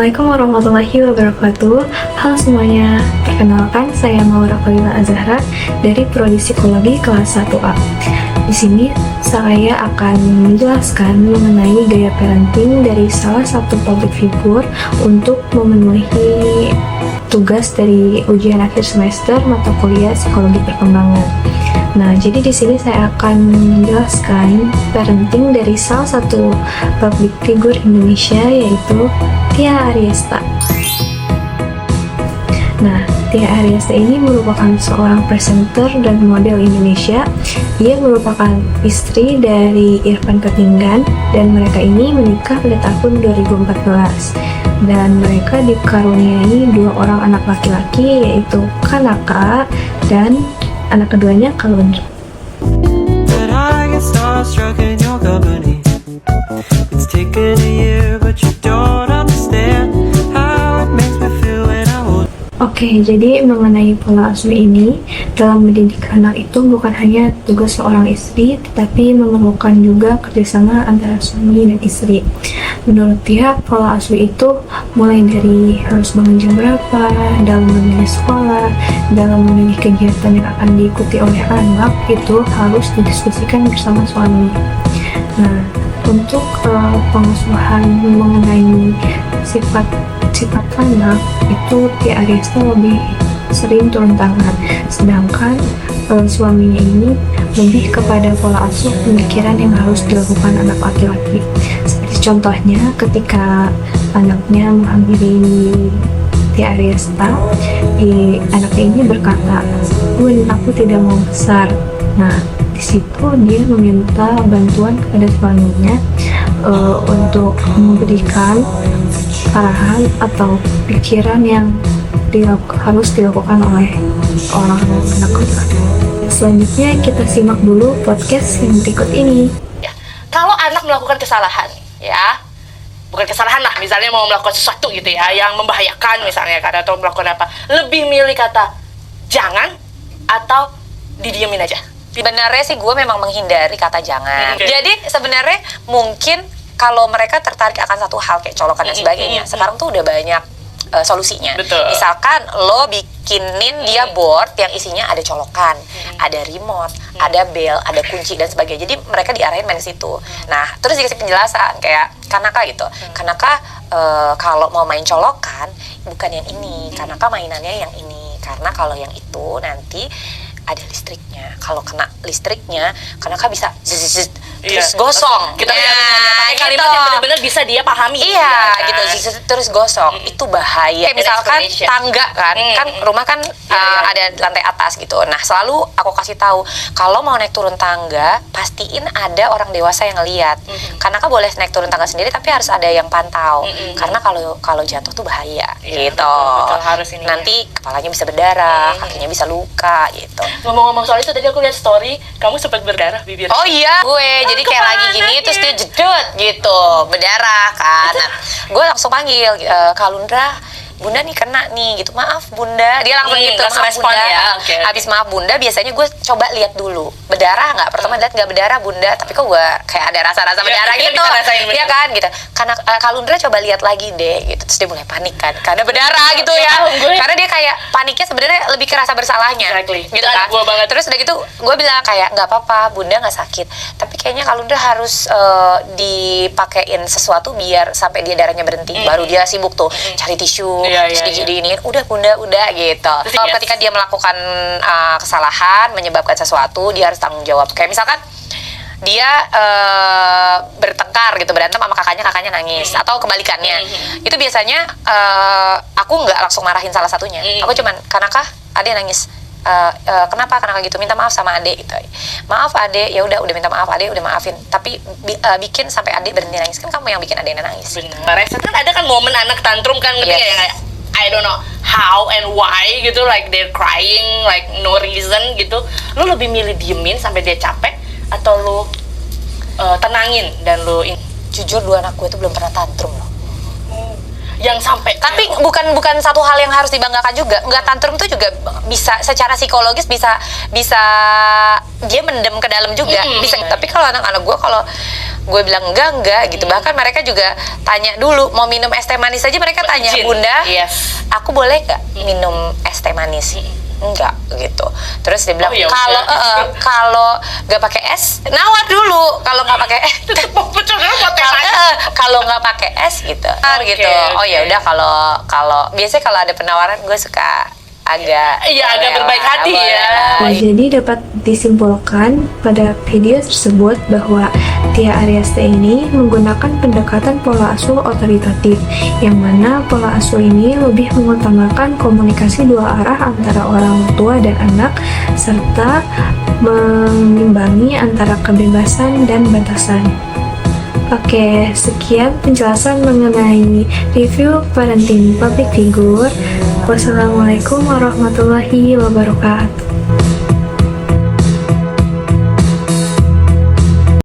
Assalamualaikum warahmatullahi wabarakatuh. Halo semuanya, perkenalkan saya Maura Fadila Azahra dari Prodi Psikologi kelas 1A. Di sini saya akan menjelaskan mengenai gaya parenting dari salah satu public figure untuk memenuhi tugas dari ujian akhir semester mata kuliah Psikologi Perkembangan. Nah, jadi di sini saya akan menjelaskan parenting dari salah satu public figure Indonesia, yaitu Tia Aryesta. Nah, Tia Aryesta ini merupakan seorang presenter dan model Indonesia. Ia merupakan istri dari Irfan Ketinggan dan mereka ini menikah pada tahun 2014. Dan mereka dikaruniai 2 orang anak laki-laki, yaitu Kanaka dan anak keduanya Kalundra. Oke, jadi mengenai pola asuh ini, dalam mendidik anak itu bukan hanya tugas seorang istri, tetapi memerlukan juga kerjasama antara suami dan istri. Menurut dia, pola asuh itu mulai dari harus bangun jam berapa, dalam memilih sekolah, dalam memilih kegiatan yang akan diikuti oleh anak, itu harus didiskusikan bersama suami. Nah, untuk pengasuhan mengenai sifat anak itu Tia Aryesta lebih sering turun tangan, sedangkan suaminya ini lebih kepada pola asuh pemikiran yang harus dilakukan anak laki-laki. Seperti contohnya ketika anaknya menghampiri Tia Aryesta, anaknya ini berkata, "Bun, aku tidak mau besar." Nah, di situ dia meminta bantuan kepada suaminya untuk memberikan arahan atau pikiran yang harus dilakukan oleh orang anak laki-laki. Selanjutnya kita simak dulu podcast yang berikut ini. Kalau anak melakukan kesalahan, ya, bukan kesalahan lah, misalnya mau melakukan sesuatu gitu ya, yang membahayakan misalnya kan, atau melakukan apa, lebih milih kata jangan atau didiemin aja. Sebenarnya sih gue memang menghindari kata jangan. Jadi sebenarnya mungkin kalau mereka tertarik akan satu hal kayak colokan dan sebagainya, sekarang tuh udah banyak solusinya. Betul. Misalkan lo bikinin dia board yang isinya ada colokan, ada remote, ada bel, ada kunci dan sebagainya. Jadi mereka diarahin main situ. Nah, terus dikasih penjelasan kayak Kanaka gitu. Kanaka kalau mau main colokan bukan yang ini, Kanaka mainannya yang ini. Karena kalau yang itu nanti ada listriknya. Kalau kena listriknya, Kanaka bisa terus gosong. Kita pakai kalimat yang benar-benar bisa dia pahami. Iya, kan? gitu. Terus gosong. Itu bahaya. Kayak misalkan tangga kan rumah kan ada lantai atas gitu. Nah, selalu aku kasih tahu kalau mau naik turun tangga, pastiin ada orang dewasa yang ngeliat. Kanaka boleh naik turun tangga sendiri, tapi harus ada yang pantau. Karena kalau jatuh tuh bahaya, gitu. Betul, harus ini. Nanti kepalanya bisa berdarah, kakinya bisa luka, gitu. Ngomong-ngomong soal itu, tadi aku lihat story, kamu sempat berdarah bibir. Oh iya, gue jadi kayak lagi gini terus dia jedot gitu, berdarah kan. Nah, gue langsung panggil Kalundra, Bunda nih kena nih gitu, maaf Bunda. Dia langsung gitu, langsung maaf respon Bunda. ya. Okay. Habis maaf Bunda, biasanya gue coba lihat dulu berdarah nggak. Pertama lihat nggak berdarah Bunda, tapi kok gue kayak ada rasa-rasa berdarah gitu, ya kan gitu. Karena Kalundra coba lihat lagi deh gitu, terus dia mulai panik kan, karena berdarah gitu ya. Karena dia kayak paniknya sebenarnya lebih kerasa bersalahnya, gitu kan. Terus udah gitu gue bilang kayak nggak apa-apa Bunda, nggak sakit, tapi kayaknya Kalundra harus dipakein sesuatu biar sampai dia darahnya berhenti. Baru dia sibuk tuh cari tisu, terus diginiin, udah Bunda udah gitu. Ketika dia melakukan kesalahan menyebabkan sesuatu, dia harus tanggung jawab. Kayak misalkan dia bertengkar gitu, berantem sama kakaknya nangis, atau kebalikannya. Itu biasanya aku nggak langsung marahin salah satunya. Aku cuman, Kanaka, adek nangis. Kenapa Kanaka gitu, minta maaf sama adek gitu. Maaf adek, ya udah minta maaf adek, udah maafin, tapi bikin sampai adek berhenti nangis. Kan kamu yang bikin adeknya nangis. Reset kan ada kan momen anak tantrum kan, ketika kayak I don't know how and why gitu, like they're crying like no reason gitu. Lu lebih milih diemin sampai dia capek, atau lu tenangin dan lu Jujur 2 anak gue tuh belum pernah tantrum loh. Yang sampai, tapi bukan satu hal yang harus dibanggakan juga. Nggak, tantrum tuh juga bisa secara psikologis bisa dia mendem ke dalam juga. Bisa. Tapi kalau anak-anak gue kalau gue bilang enggak gitu. Bahkan mereka juga tanya dulu mau minum es teh manis aja, mereka tanya, Izin. Bunda, Yes. aku boleh nggak minum es teh manis? Enggak gitu. Terus dia bilang Oh, ya kalau udah. kalau nggak pakai es, nawar dulu. Kalau nggak pakai es, Tetep mau teh manis. kalau nggak pakai es gitu. Oke, Gitu. Oh oke. ya udah, kalau biasanya kalau ada penawaran gue suka agak Iya, agak berbaik hati ya. Nah, jadi dapat disimpulkan pada video tersebut bahwa Tia Aryasti ini menggunakan pendekatan pola asuh otoritatif, yang mana pola asuh ini lebih mengutamakan komunikasi dua arah antara orang tua dan anak, serta mengimbangi antara kebebasan dan batasan. Oke, sekian penjelasan mengenai review parenting public figure. Wassalamualaikum warahmatullahi wabarakatuh.